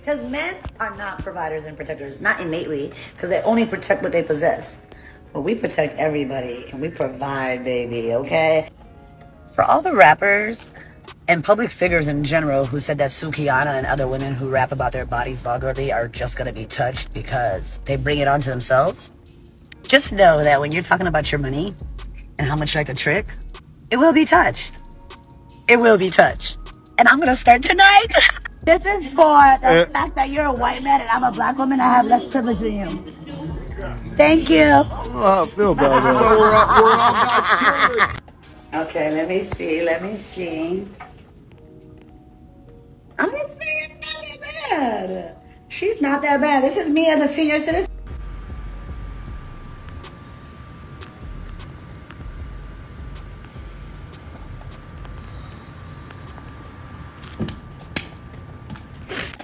Because men are not providers and protectors, not innately, because they only protect what they possess. But we protect everybody, and we provide, baby, okay? For all the rappers and public figures in general who said that Sukihana and other women who rap about their bodies vulgarly are just going to be touched because they bring it onto themselves, just know that when you're talking about your money and how much you like a trick, it will be touched. It will be touched. And I'm going to start tonight. This is for the fact that you're a white man and I'm a black woman. I have less privilege than you. Thank you. I feel about that. Okay, let me see. I'm gonna say it's not that bad. She's not that bad. This is me as a senior citizen.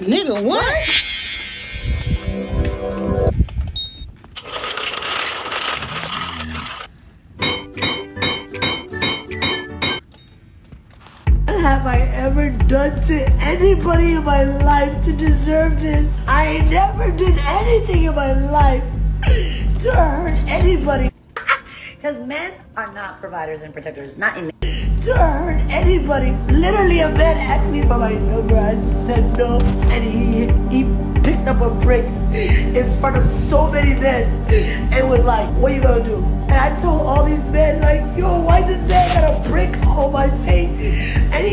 Nigga, what? What have I ever done to anybody in my life to deserve this? I never did anything in my life to hurt anybody. Because men are not providers and protectors, not in to hurt anybody. Literally, a man asked me for my number. I said no, and he picked up a brick in front of so many men and was like, "What you gonna do?" And I told all these men, like, "Yo, why this man got a brick on my face?" And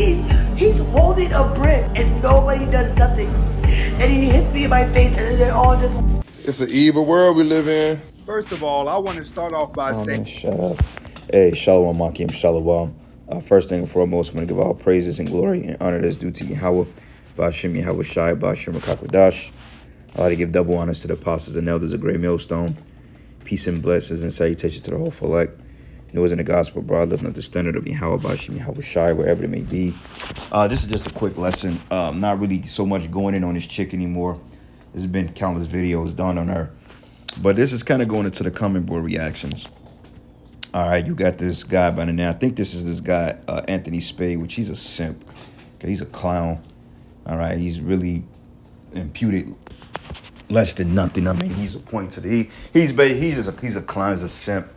he's holding a brick, and nobody does nothing. And he hits me in my face, and they're all just. It's an evil world we live in. First of all, I want to start off by saying, man, shut up. Hey, Shalom, Makim, Shalom. First thing and foremost, I'm going to give all praises and glory and honor that's due to Yahweh, Ba'ashem Yahweh Shai, Ba'ashem Rakakwadash. I'd like to give double honors to the apostles and elders of Great Millstone. Peace and blessings and salutations to the whole elect. It was in the gospel, broad, lifting up the standard of Yahweh, Ba'ashem Yahweh Shai, wherever it may be. This is just a quick lesson. Not really so much going in on this chick anymore. There's been countless videos done on her. But this is kind of going into the comment board reactions. All right, you got this guy by the name. I think this is this guy, Anthony Spade, which he's a simp. Okay, he's a clown. All right, he's really imputed less than nothing. I mean, he's a point to the he's a clown, he's a simp.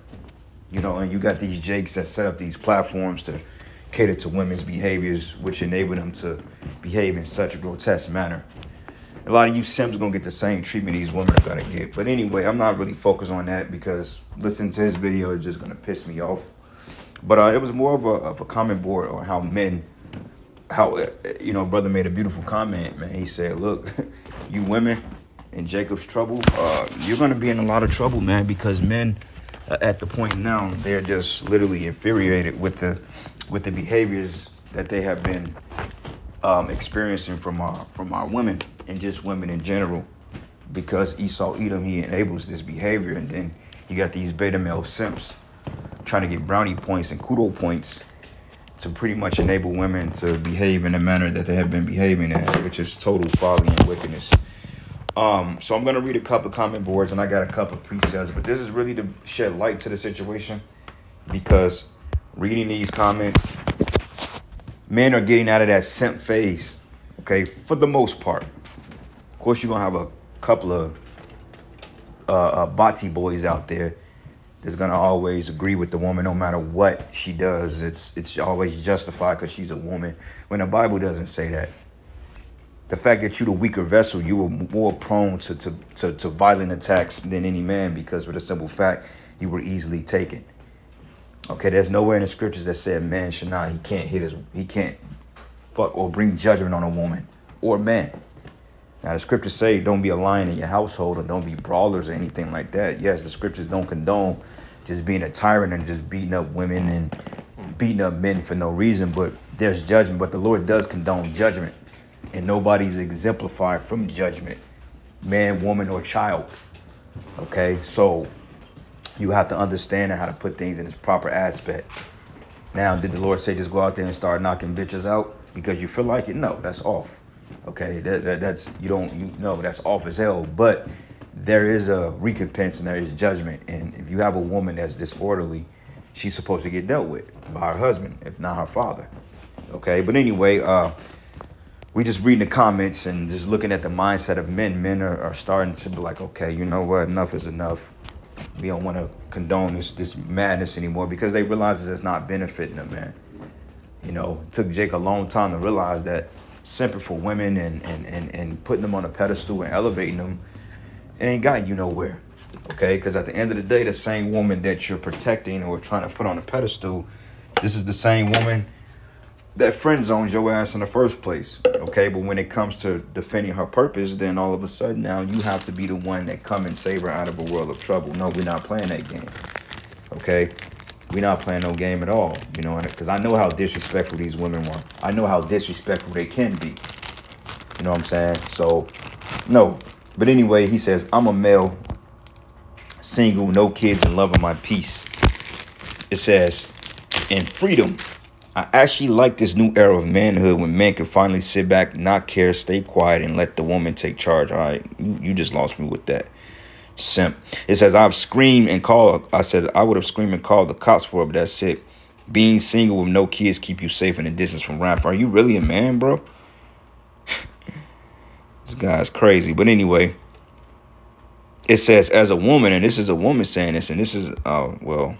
You know, and you got these jakes that set up these platforms to cater to women's behaviors, which enable them to behave in such a grotesque manner. A lot of you simps gonna get the same treatment these women are gonna get. But anyway, I'm not really focused on that because listening to his video is just gonna piss me off. But it was more of a comment board on how men, brother made a beautiful comment, man. He said, look, you women in Jacob's trouble, you're gonna be in a lot of trouble, man, because men at the point now, they're just literally infuriated with the behaviors that they have been experiencing from our women and just women in general, because Esau Edom, he enables this behavior, and then you got these beta male simps trying to get brownie points and kudo points to pretty much enable women to behave in the manner that they have been behaving in, which is total folly and wickedness. So I'm gonna read a couple of comment boards, and I got a couple of precepts, but this is really to shed light to the situation, because reading these comments, men are getting out of that simp phase, okay, for the most part. Of course, you're going to have a couple of bati boys out there that's going to always agree with the woman no matter what she does. It's always justified because she's a woman, when the Bible doesn't say that. The fact that you're the weaker vessel, you were more prone to violent attacks than any man, because for the simple fact you were easily taken. Okay, there's nowhere in the scriptures that said man should not, he can't fuck or bring judgment on a woman or man. Now, the scriptures say don't be a lion in your household, or don't be brawlers or anything like that. Yes, the scriptures don't condone just being a tyrant and just beating up women and beating up men for no reason, but there's judgment. But the Lord does condone judgment, and nobody's exemplified from judgment, man, woman, or child. Okay, so you have to understand how to put things in its proper aspect. Now, did the Lord say just go out there and start knocking bitches out because you feel like it? No, that's off. Okay, that's that's off as hell. But there is a recompense and there is judgment. And if you have a woman that's disorderly, she's supposed to get dealt with by her husband, if not her father. Okay, but anyway, we just reading the comments and just looking at the mindset of men. Men are starting to be like, okay, you know what? Enough is enough. We don't want to condone this madness anymore because they realize it's not benefiting them, man. You know, it took Jake a long time to realize that simping for women and putting them on a pedestal and elevating them ain't got you nowhere. Okay, because at the end of the day, the same woman that you're protecting or trying to put on a pedestal, this is the same woman that friend zones your ass in the first place. Okay, but when it comes to defending her purpose, then all of a sudden now you have to be the one that come and save her out of a world of trouble. No, we're not playing that game. Okay, we're not playing no game at all. You know, because I know how disrespectful these women were. I know how disrespectful they can be. You know what I'm saying? So, no. But anyway, he says, I'm a male, single, no kids, and loving my peace. It says, in freedom, I actually like this new era of manhood when men can finally sit back, not care, stay quiet, and let the woman take charge. All right, you just lost me with that. Simp. It says, I've screamed and called. I said, I would have screamed and called the cops for it, but that's it. Being single with no kids keep you safe in the distance from rap. Are you really a man, bro? This guy's crazy. But anyway, it says, as a woman, and this is a woman saying this, and this is, well,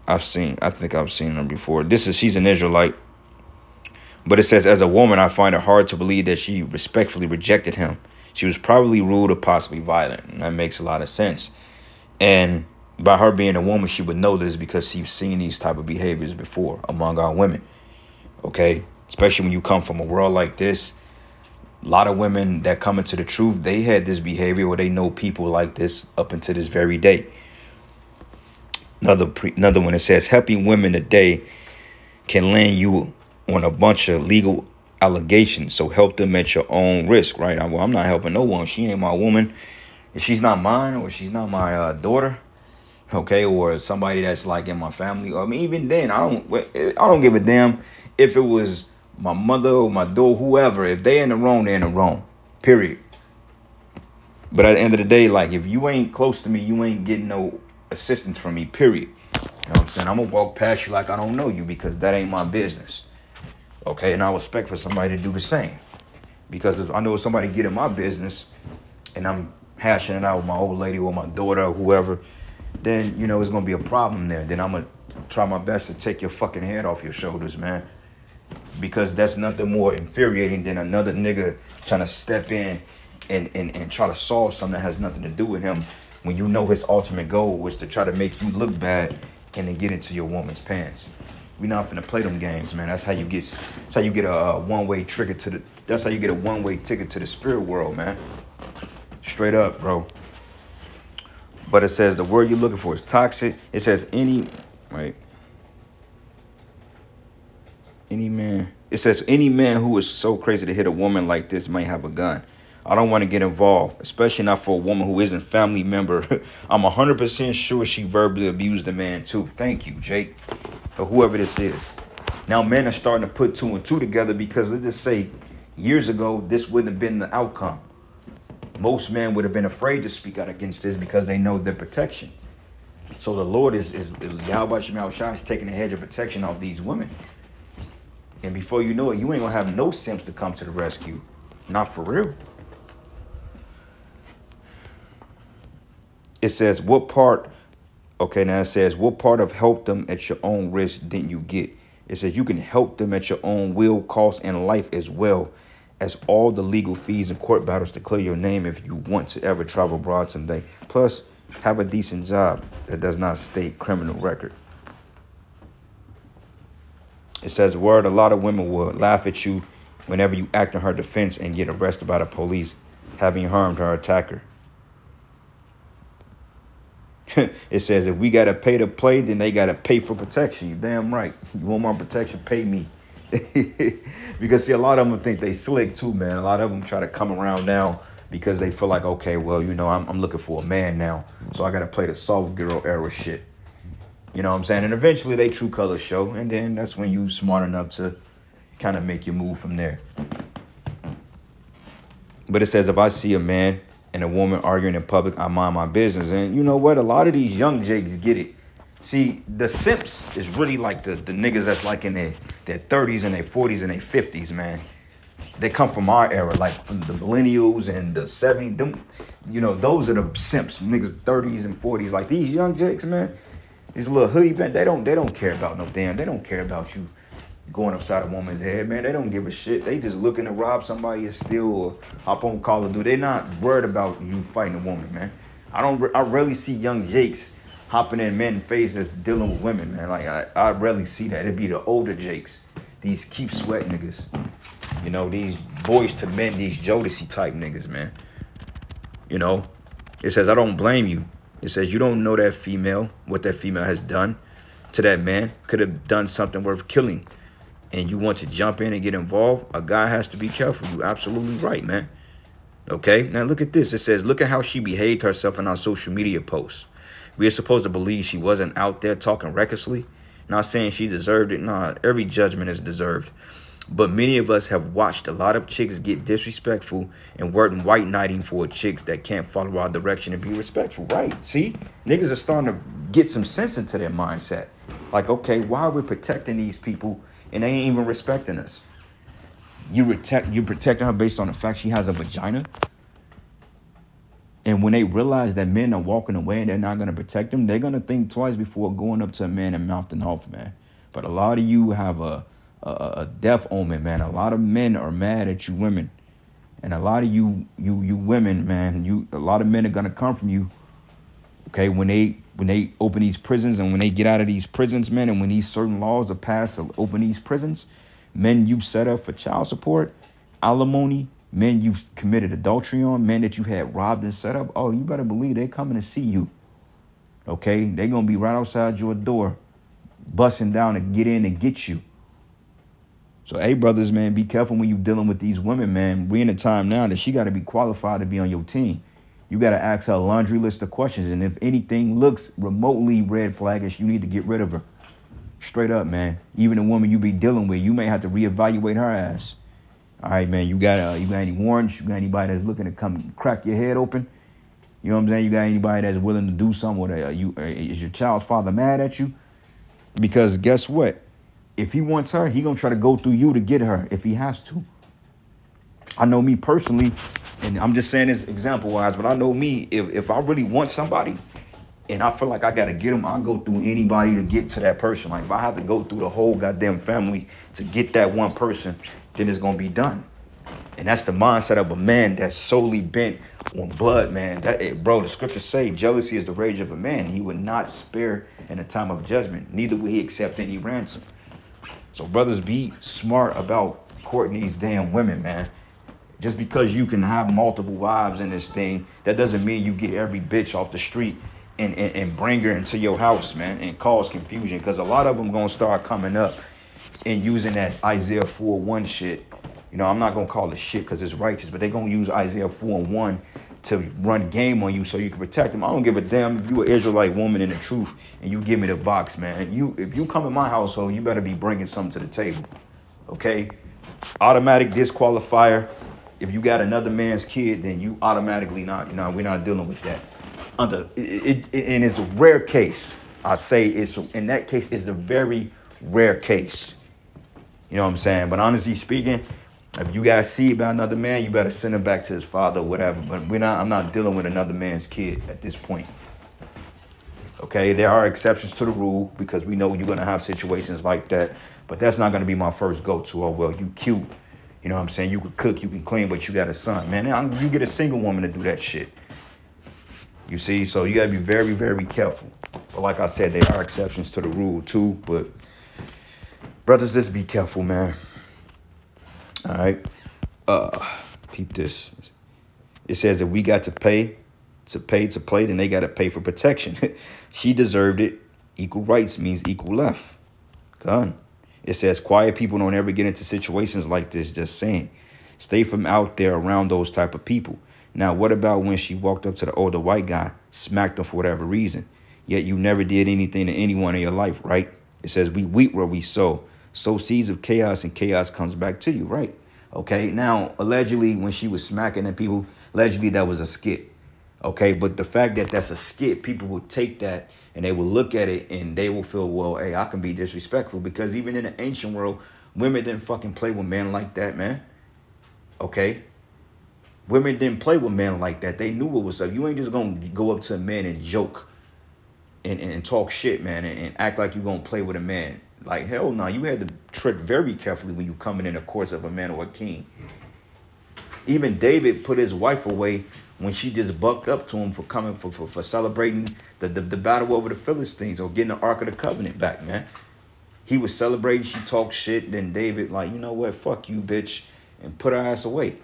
I think I've seen her before. She's an Israelite. But it says, as a woman, I find it hard to believe that she respectfully rejected him. She was probably rude or possibly violent. And that makes a lot of sense. And by her being a woman, she would know this because she's seen these type of behaviors before among our women. Okay? Especially when you come from a world like this. A lot of women that come into the truth, they had this behavior or they know people like this up until this very day. Another one that says, helping women today can land you on a bunch of legal allegations. So help them at your own risk, right? Well, I'm not helping no one. She ain't my woman. If she's not mine or she's not my daughter, okay, or somebody that's like in my family. I mean, even then, I don't give a damn if it was my mother or my daughter, whoever. If they in the wrong, they're in the wrong, period. But at the end of the day, like, if you ain't close to me, you ain't getting no assistance from me, period. You know what I'm saying? I'm gonna walk past you like I don't know you because that ain't my business. Okay, and I expect for somebody to do the same. Because if I know somebody get in my business and I'm hashing it out with my old lady or my daughter or whoever, then, you know, it's gonna be a problem there. Then I'm gonna try my best to take your fucking head off your shoulders, man. Because that's nothing more infuriating than another nigga trying to step in and try to solve something that has nothing to do with him, when you know his ultimate goal was to try to make you look bad and then get into your woman's pants. We not finna play them games, man. That's how you get a one-way ticket to the. That's how you get a one-way ticket to the spirit world, man. Straight up, bro. But it says the word you're looking for is toxic. It says any man. It says any man who is so crazy to hit a woman like this might have a gun. I don't want to get involved, especially not for a woman who isn't family member. I'm 100% sure she verbally abused the man too. Thank you, Jake, or whoever this is. Now men are starting to put two and two together because let's just say years ago, this wouldn't have been the outcome. Most men would have been afraid to speak out against this because they know their protection. So the Lord is Yahweh Shemel Shai is taking a hedge of protection off these women. And before you know it, you ain't gonna have no simps to come to the rescue. Not for real. It says, what part, okay, now it says, what part of help them at your own risk didn't you get? It says you can help them at your own will, cost, and life, as well as all the legal fees and court battles to clear your name if you want to ever travel abroad someday. Plus, have a decent job that does not state criminal record. It says, word, a lot of women will laugh at you whenever you act in her defense and get arrested by the police, having harmed her attacker. It says, if we got to pay to play, then they got to pay for protection. You damn right. You want my protection, pay me. Because, see, a lot of them think they slick too, man. A lot of them try to come around now because they feel like, okay, well, you know, I'm looking for a man now. So I got to play the soft girl era shit. You know what I'm saying? And eventually they true colors show. And then that's when you smart enough to kind of make your move from there. But it says, if I see a man and a woman arguing in public, I mind my business. And you know what? A lot of these young Jakes get it. See, the simps is really like the niggas that's like in their 30s and their 40s and their 50s, man. They come from our era, like from the millennials and the 70s. Them, you know, those are the simps, niggas 30s and 40s. Like these young jakes, man, these little hoodie band, they don't care about no damn. They don't care about you going upside a woman's head, man. They don't give a shit. They just looking to rob somebody or steal or hop on Call of Duty. They not worried about you fighting a woman, man. I rarely see young jakes hopping in men's faces dealing with women, man. Like I rarely see that. It'd be the older jakes, these keep sweat niggas. You know, these boys to men, these Jodeci type niggas, man. You know, it says, I don't blame you. It says, you don't know that female, what that female has done to that man. Could have done something worth killing. And you want to jump in and get involved. A guy has to be careful. You're absolutely right, man. Okay, now look at this. It says, look at how she behaved herself in our social media posts. We are supposed to believe she wasn't out there talking recklessly. Not saying she deserved it. Nah, every judgment is deserved. But many of us have watched a lot of chicks get disrespectful and working white knighting for chicks that can't follow our direction and be respectful. Right. See, niggas are starting to get some sense into their mindset. Like, okay, why are we protecting these people and they ain't even respecting us? You protecting her based on the fact she has a vagina? And when they realize that men are walking away and they're not going to protect them, they're going to think twice before going up to a man and mouthing off, man. But a lot of you have a death omen, man. A lot of men are mad at you women. And a lot of you women, man, a lot of men are going to come from you. Okay, when they open these prisons and when they get out of these prisons, man, and when these certain laws are passed to open these prisons, men you've set up for child support, alimony, men you've committed adultery on, men that you had robbed and set up, oh, you better believe they're coming to see you. Okay? They're going to be right outside your door, busting down to get in and get you. So, hey, brothers, man, be careful when you're dealing with these women, man. We're in a time now that she got to be qualified to be on your team. You got to ask her a laundry list of questions. And if anything looks remotely red flaggish, you need to get rid of her. Straight up, man. Even the woman you be dealing with, you may have to reevaluate her ass. All right, man, you got any warrants? You got anybody that's looking to come crack your head open? You know what I'm saying? You got anybody that's willing to do something with her? Is your child's father mad at you? Because guess what? If he wants her, he going to try to go through you to get her if he has to. I know me personally, and I'm just saying this example-wise, but I know me, if I really want somebody and I feel like I got to get them, I'll go through anybody to get to that person. Like if I have to go through the whole goddamn family to get that one person, then it's going to be done. And that's the mindset of a man that's solely bent on blood, man. Bro, the scriptures say jealousy is the rage of a man. He would not spare in a time of judgment. Neither will he accept any ransom. So brothers, be smart about courting these damn women, man. Just because you can have multiple wives in this thing, that doesn't mean you get every bitch off the street and bring her into your house, man, and cause confusion. Because a lot of them going to start coming up and using that Isaiah 4:1 shit. You know, I'm not going to call it shit because it's righteous, but they're going to use Isaiah 4:1 to run game on you so you can protect them. I don't give a damn if you an Israelite woman in the truth and you give me the box, man. If you come in my household, you better be bringing something to the table, okay? Automatic disqualifier. If you got another man's kid, then you automatically not, you know, we're not dealing with that. And it's a rare case. I'd say in that case, it's a very rare case. You know what I'm saying? But honestly speaking, if you guys see about another man, you better send him back to his father or whatever. But I'm not dealing with another man's kid at this point. Okay, there are exceptions to the rule because we know you're going to have situations like that. But that's not going to be my first go-to. Oh, well, you cute. You know what I'm saying? You can cook, you can clean, but you got a son. Man, you get a single woman to do that shit. You see? So you got to be very, very careful. But like I said, there are exceptions to the rule too. But brothers, just be careful, man. All right. Peep this. It says that we got to pay, then they got to pay for protection. She deserved it. Equal rights means equal left. Gone. It says quiet people don't ever get into situations like this. Just saying. Stay from out there around those type of people. Now, what about when she walked up to the older white guy, smacked him for whatever reason, yet you never did anything to anyone in your life, right? It says we weep where we sow. Sow seeds of chaos and chaos comes back to you, right? Okay, now, allegedly, when she was smacking at people, allegedly that was a skit. Okay, but the fact that that's a skit, people would take that And they will look at it and they will feel, well, hey, I can be disrespectful. Because even in the ancient world, women didn't fucking play with men like that, man. Okay? Women didn't play with men like that. They knew what was up. You ain't just going to go up to a man and joke and talk shit, man, and act like you're going to play with a man. Like, hell no. You had to tread very carefully when you coming in the courts of a man or a king. Even David put his wife away when she just bucked up to him for coming for celebrating the battle over the Philistines or getting the Ark of the Covenant back, man. He was celebrating. She talked shit. Then David, like, you know what? Fuck you, bitch. And put her ass away.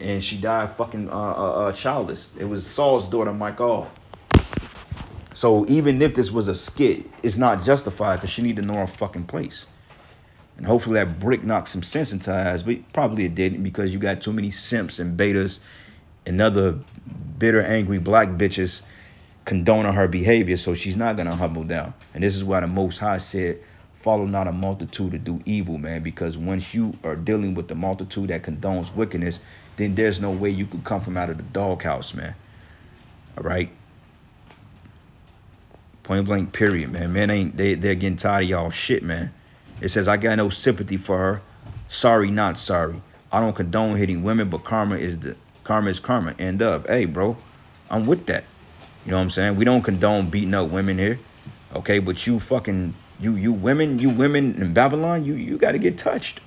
And she died fucking childless. It was Saul's daughter, Michal. So even if this was a skit, it's not justified because she need to know her fucking place. And hopefully that brick knocked some sense into her ass, but probably it didn't because you got too many simps and betas and other bitter, angry black bitches condoning her behavior, so she's not going to humble down. And this is why the Most High said, follow not a multitude to do evil, man, because once you are dealing with the multitude that condones wickedness, then there's no way you could come from out of the doghouse, man. All right? Point blank, period, man. Men they're getting tired of y'all shit, man. It says, I got no sympathy for her. Sorry, not sorry. I don't condone hitting women, but karma is karma. End up. Hey, bro, I'm with that. You know what I'm saying? We don't condone beating up women here. Okay, but you fucking, you women in Babylon, you got to get touched.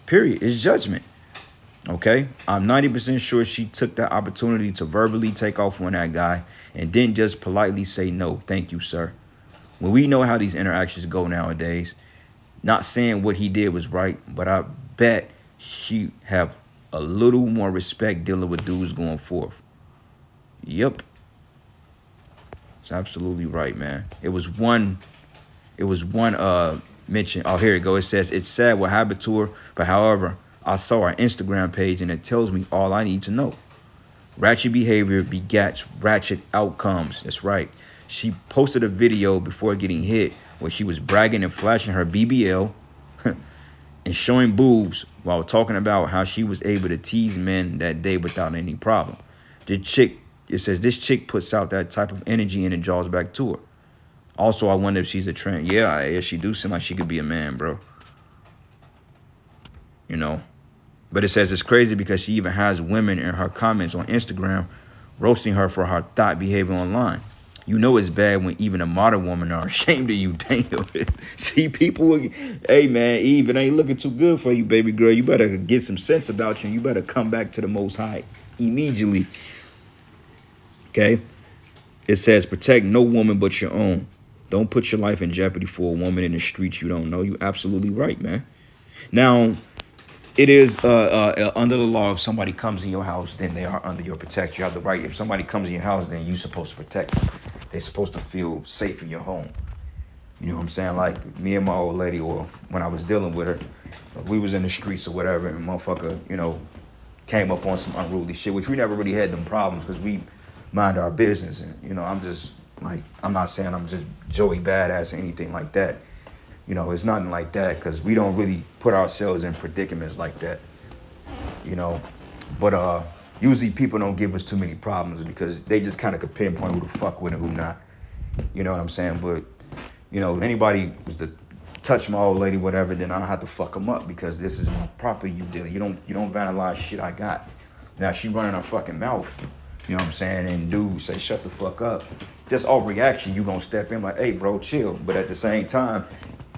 Period. It's judgment. Okay? I'm 90% sure she took that opportunity to verbally take off on that guy and didn't just politely say, no, thank you, sir. When we know how these interactions go nowadays, not saying what he did was right, but I bet she have a little more respect dealing with dudes going forth. Yep. It's absolutely right, man. It was one mention. Oh, here it goes. It says, it's sad what happened to her, but however, I saw her Instagram page and it tells me all I need to know. Ratchet behavior begets ratchet outcomes. That's right. She posted a video before getting hit where she was bragging and flashing her BBL and showing boobs while talking about how she was able to tease men that day without any problem. It says this chick puts out that type of energy and it draws back to her. Also, I wonder if she's a trend. Yeah, she do seem like she could be a man, bro. You know. But it says it's crazy because she even has women in her comments on Instagram roasting her for her thought behavior online. You know it's bad when even a modern woman are ashamed of you. Damn. See, people, hey, man, Eve, it ain't looking too good for you, baby girl. You better get some sense about you. You better come back to the Most High immediately. Okay? It says protect no woman but your own. Don't put your life in jeopardy for a woman in the streets you don't know. You're absolutely right, man. Now, it is under the law, if somebody comes in your house, then they are under your protection. You have the right. If somebody comes in your house, then you're supposed to protect them. They're supposed to feel safe in your home. You know what I'm saying? Like me and my old lady, or when I was dealing with her, we was in the streets or whatever, and motherfucker, you know, came up on some unruly shit, which we never really had them problems because we mind our business. And, you know, I'm just like, I'm not saying I'm just Joey Badass or anything like that. You know, it's nothing like that because we don't really put ourselves in predicaments like that, you know. But usually people don't give us too many problems because they just kind of could pinpoint who to fuck with and who not. You know what I'm saying? But, you know, anybody was to touch my old lady, whatever, then I don't have to fuck them up because this is my property you deal. You don't vandalize shit I got. Now she running her fucking mouth, you know what I'm saying? And dude say, shut the fuck up. Just all reaction, you gonna step in like, hey, bro, chill. But at the same time,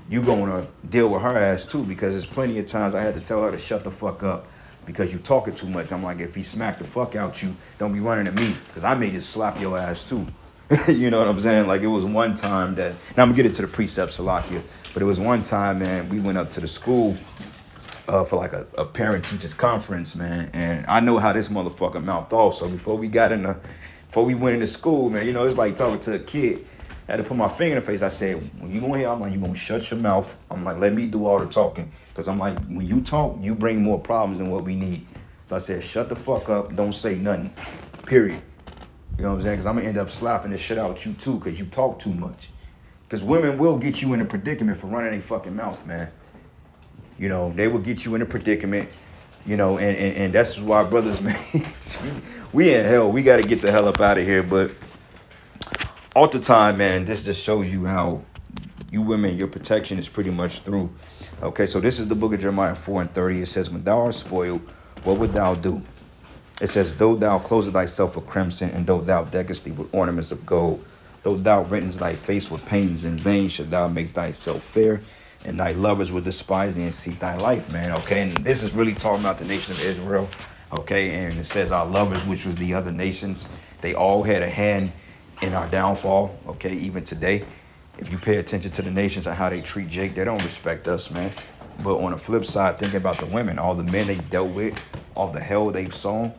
you gonna deal with her ass too, because there's plenty of times I had to tell her to shut the fuck up because you talking too much. I'm like, if he smacked the fuck out you, don't be running at me because I may just slap your ass too. You know what I'm saying? Like it was one time that, now I'm gonna get into the precepts Salakia, but it was one time, man, we went up to the school for like a parent-teachers conference, man, and I know how this motherfucker mouthed off. So before we went into school, man, you know, it's like talking to a kid. I had to put my finger in the face. I said, when you go here, I'm like, you gonna shut your mouth. I'm like, let me do all the talking. Because I'm like, when you talk, you bring more problems than what we need. So I said, shut the fuck up. Don't say nothing. Period. You know what I'm saying? Because I'm going to end up slapping this shit out you too because you talk too much. Because women will get you in a predicament for running their fucking mouth, man. You know, they will get you in a predicament. You know, and that's why, brothers, man, we in hell. We got to get the hell up out of here. But all the time, man, this just shows you how you women, your protection is pretty much through. Okay, so this is the book of Jeremiah 4:30. It says, when thou art spoiled, what wilt thou do? It says, though thou closest thyself with crimson, and though thou deckest thee with ornaments of gold, though thou rentest thy face with pains, in vain should thou make thyself fair, and thy lovers will despise thee and seek thy life, man. Okay, and this is really talking about the nation of Israel. Okay, and it says our lovers, which was the other nations, they all had a hand in our downfall. Okay, even today, if you pay attention to the nations and how they treat Jake, they don't respect us, man. But on the flip side, think about the women, all the men they dealt with, all the hell they've sown.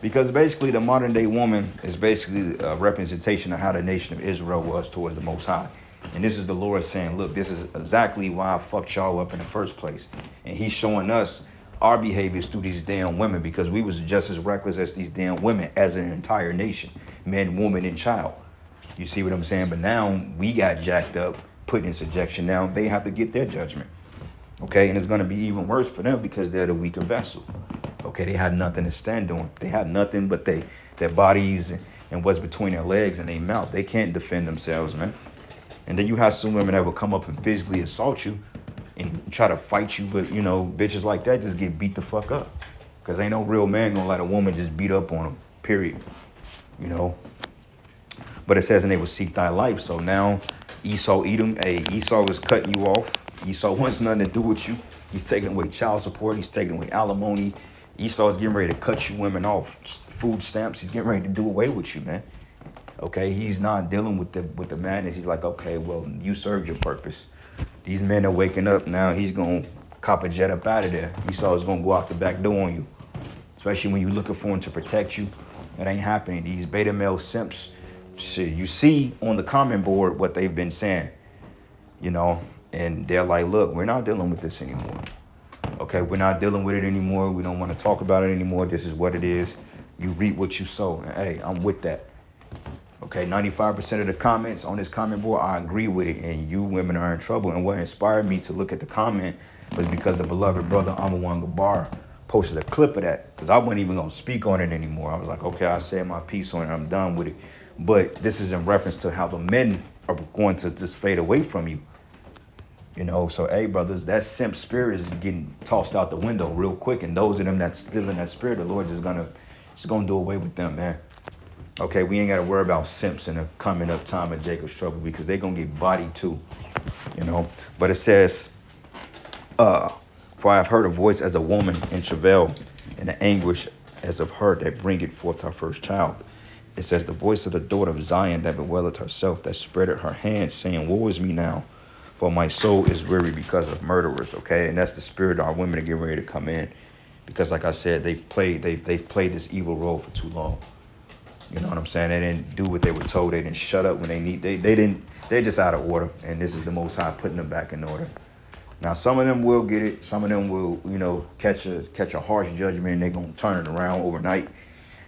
Because basically the modern day woman is basically a representation of how the nation of Israel was towards the Most High. And this is the Lord saying, look, this is exactly why I fucked y'all up in the first place. And he's showing us our behaviors through these damn women, because we was just as reckless as these damn women as an entire nation, man, woman, and child. You see what I'm saying? But now we got jacked up, put in subjection. Now they have to get their judgment. Okay, and it's going to be even worse for them because they're the weaker vessel. Okay, they had nothing to stand on. They had nothing but their bodies and what's between their legs and their mouth. They can't defend themselves, man. And then you have some women that will come up and physically assault you and try to fight you. But, you know, bitches like that just get beat the fuck up. Because ain't no real man going to let a woman just beat up on them, period. You know. But it says, and they will seek thy life. So now Esau, Edom, hey, Esau is cutting you off. Esau wants nothing to do with you. He's taking away child support. He's taking away alimony. Esau's getting ready to cut you women off. Food stamps. He's getting ready to do away with you, man. Okay, he's not dealing with the madness. He's like, okay, well, you served your purpose. These men are waking up now. He's gonna cop a jet up out of there. Esau is gonna go out the back door on you, especially when you're looking for him to protect you. It ain't happening. These beta male simps. Shit, you see on the comment board what they've been saying, you know, and they're like, look, we're not dealing with this anymore. Okay, we're not dealing with it anymore. We don't want to talk about it anymore. This is what it is. You reap what you sow. And hey, I'm with that. Okay, 95% of the comments on this comment board, I agree with it. And you women are in trouble. And what inspired me to look at the comment was because the beloved brother Amawan Gabar posted a clip of that. Because I wasn't even going to speak on it anymore. I was like, okay, I said my piece on it. I'm done with it. But this is in reference to how the men are going to just fade away from you. You know, so, hey, brothers, that simp spirit is getting tossed out the window real quick. And those of them that's still in that spirit, the Lord is gonna do away with them, man. Okay, we ain't got to worry about simps in the coming up time of Jacob's trouble, because they're going to get bodied too, you know. But it says, for I have heard a voice as a woman in travail, and the anguish as of her that bringeth forth her first child. It says, the voice of the daughter of Zion that bewaileth herself, that spreadeth her hands, saying, woe is me now, for my soul is weary because of murderers. Okay, and that's the spirit our women are getting ready to come in, because like I said, they've played this evil role for too long. You know what I'm saying? They didn't do what they were told. They didn't shut up when they need. They're just out of order, and this is the Most High putting them back in order. Now, some of them will get it. Some of them will, you know, catch a harsh judgment, and they're gonna turn it around overnight.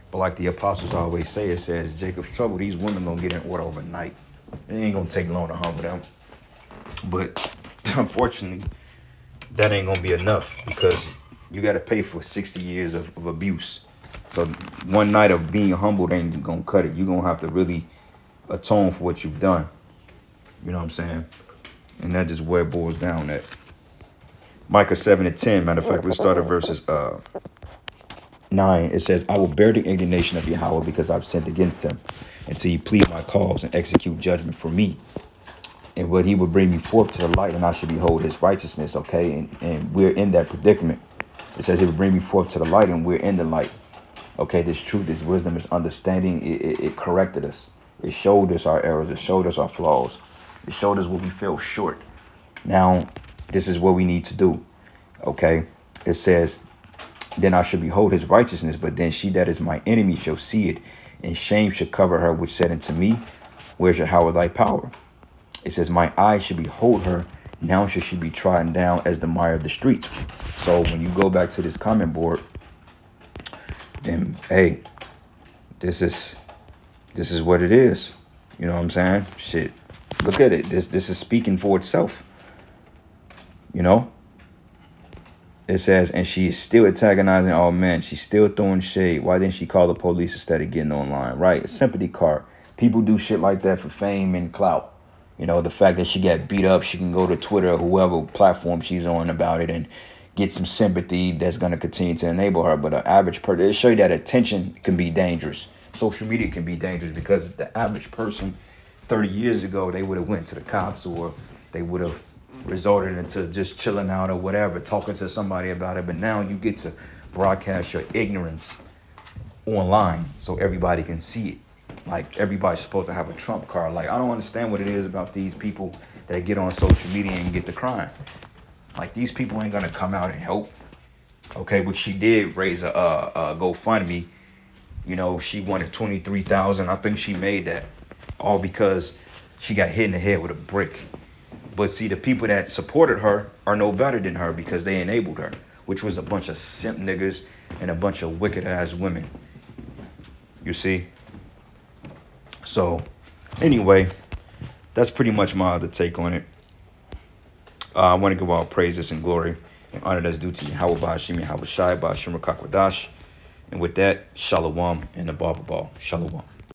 But like the apostles always say, it says Jacob's trouble. These women gonna get in order overnight. It ain't gonna take long to humble them. But unfortunately, that ain't gonna be enough, because you got to pay for 60 years of abuse. So one night of being humbled ain't gonna cut it. You're gonna have to really atone for what you've done. You know what I'm saying? And that is where it boils down at. Micah 7:10. Matter of fact, let's start at verses 9. It says, I will bear the indignation of Yahweh because I've sinned against him, until he plead my cause and execute judgment for me. And what he would bring me forth to the light, and I should behold his righteousness. Okay, and we're in that predicament. It says he would bring me forth to the light, and we're in the light. Okay, this truth, this wisdom, this understanding, it corrected us. It showed us our errors. It showed us our flaws. It showed us what we fell short. Now, this is what we need to do. Okay, it says, then I shall behold his righteousness, but then she that is my enemy shall see it, and shame shall cover her, which said unto me, where's Yahweh thy power? It says, my eyes should behold her, now should she be trodden down as the mire of the streets. So when you go back to this comment board, then hey, this is what it is. You know what I'm saying? Shit, look at it. This is speaking for itself. You know, it says, and she is still antagonizing all men. She's still throwing shade. Why didn't she call the police instead of getting online? Right, a sympathy card. People do shit like that for fame and clout. You know, the fact that she got beat up, she can go to Twitter or whoever platform she's on about it and get some sympathy that's going to continue to enable her. But an average person, it show you that attention can be dangerous. Social media can be dangerous because the average person 30 years ago, they would have went to the cops or they would have resorted into just chilling out or whatever, talking to somebody about it. But now you get to broadcast your ignorance online so everybody can see it. Like, everybody's supposed to have a trump card. Like, I don't understand what it is about these people that get on social media and get the crime. Like, these people ain't gonna come out and help. Okay, but she did raise a GoFundMe. You know, she wanted $23,000. I think she made that all because she got hit in the head with a brick. But see, the people that supported her are no better than her because they enabled her, which was a bunch of simp niggas and a bunch of wicked ass women. You see? So, anyway, that's pretty much my other take on it. I want to give all praises and glory and honor that's due to Yahweh Ba'ashim Yahweh Shai Ba'ashim Rakakwadash. And with that, Shalom and the Barber Ball. Shalom.